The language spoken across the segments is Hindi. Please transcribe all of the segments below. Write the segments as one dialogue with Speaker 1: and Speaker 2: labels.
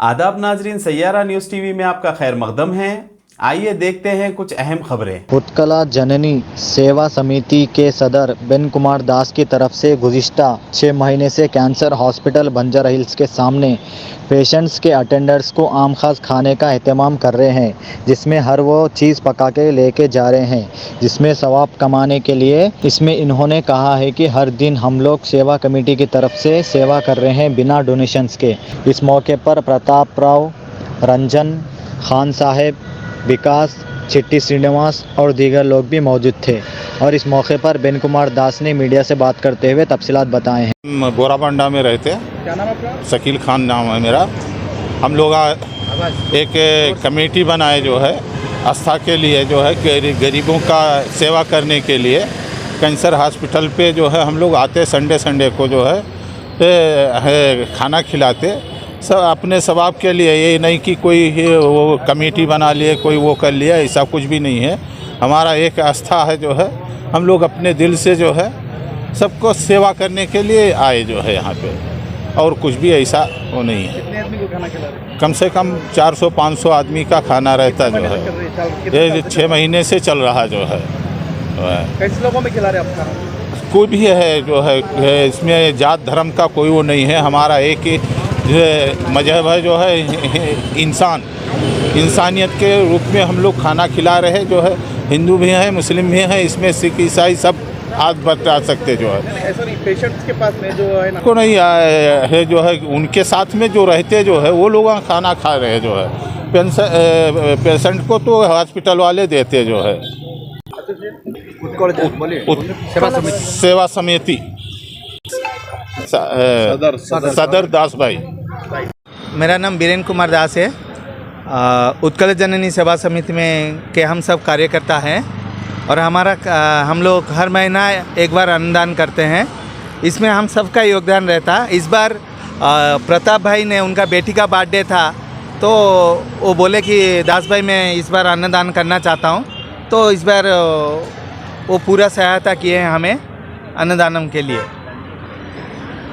Speaker 1: आदाब नाजरीन, सैयारा न्यूज़ टीवी में आपका खैर मकदम है। आइए देखते हैं कुछ अहम खबरें।
Speaker 2: उत्कला जननी सेवा समिति के सदर बेन कुमार दास की तरफ से गुज़िश्ता 6 महीने से कैंसर हॉस्पिटल बंजर हिल्स के सामने पेशेंट्स के अटेंडर्स को आम खास खाने का एहतमाम कर रहे हैं, जिसमें हर वो चीज़ पका के लेके जा रहे हैं जिसमें सवाब कमाने के लिए। इसमें इन्होंने कहा है कि हर दिन हम लोग सेवा कमेटी की तरफ से सेवा कर रहे हैं बिना डोनेशंस के। इस मौके पर प्रताप राव, रंजन खान साहब, विकास, चिट्टी श्रीनिवास और दीगर लोग भी मौजूद थे और इस मौके पर बेन कुमार दास ने मीडिया से बात करते हुए तफसीलात बताए हैं।
Speaker 3: बोराबंडा में रहते हैं।
Speaker 4: क्या नाम है आपका?
Speaker 3: शकील खान नाम है मेरा। हम लोग एक कमेटी बनाए जो है आस्था के लिए, जो है गरीबों का सेवा करने के लिए। कैंसर हॉस्पिटल पे जो है हम लोग आते संडे को जो है खाना खिलाते सब अपने सवाब के लिए। ये नहीं कि कोई वो कमेटी बना लिए, कोई वो कर लिया, ऐसा कुछ भी नहीं है। हमारा एक आस्था है जो है, हम लोग अपने दिल से जो है सबको सेवा करने के लिए आए जो है यहाँ पे, और कुछ भी ऐसा वो नहीं है।
Speaker 4: कितने आदमी को खाना खिला रहे हैं?
Speaker 3: कम से कम 400-500 आदमी का खाना रहता जो है। ये 6 महीने से चल रहा जो है।
Speaker 4: कैसे लोगों में खिला रहे हैं आप खाना?
Speaker 3: कोई भी है जो है, इसमें जात धर्म का कोई वो नहीं है। हमारा एक ही मजहब है जो है इंसानियत के रूप में हम लोग खाना खिला रहे हैं जो है। हिंदू भी हैं, मुस्लिम भी हैं, इसमें सिख ईसाई सब हाथ बटा सकते जो है।
Speaker 4: ऐसा नहीं, पेशेंट्स के पास में जो है ना,
Speaker 3: को नहीं है जो है, उनके साथ में जो रहते जो है वो लोग खाना खा रहे हैं जो है। पेशेंट को तो हॉस्पिटल वाले देते जो है। सेवा समिति सदर दास भाई।
Speaker 5: मेरा नाम बीरेन कुमार दास है। उत्कल जननी सेवा समिति में के हम सब कार्यकर्ता हैं और हम लोग हर महीना एक बार अन्नदान करते हैं। इसमें हम सबका योगदान रहता है। इस बार प्रताप भाई ने, उनका बेटी का बर्थडे था, तो वो बोले कि दास भाई मैं इस बार अन्नदान करना चाहता हूँ, तो इस बार वो पूरा सहायता किए हैं हमें अन्नदानम के लिए।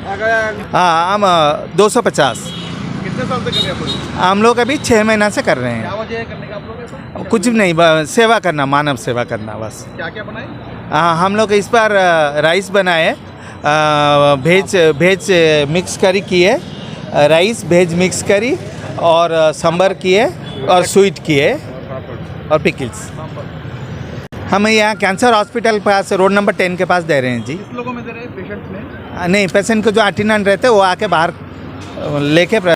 Speaker 5: हाँ, हम 250।
Speaker 4: कितने साल से कर रहे हैं आप लोग?
Speaker 5: हम लोग अभी 6 महीना से कर रहे हैं।
Speaker 4: क्या वजह है करने का आप लोग ऐसा?
Speaker 5: कुछ भी नहीं, सेवा करना, मानव सेवा करना बस।
Speaker 4: क्या क्या बनाए?
Speaker 5: हाँ, हम लोग इस बार राइस बनाए, भेज मिक्स करी किए, राइस भेज मिक्स करी और सांभर किए और स्वीट किए और पिकल्स। हम यहाँ कैंसर हॉस्पिटल पास रोड नंबर 10 के पास दे रहे हैं जी।
Speaker 4: किस लोगों में दे रहे हैं? पेशेंट्स में?
Speaker 5: नहीं, पेशेंट को जो अटेंडेंट रहते हैं वो आके बाहर लेके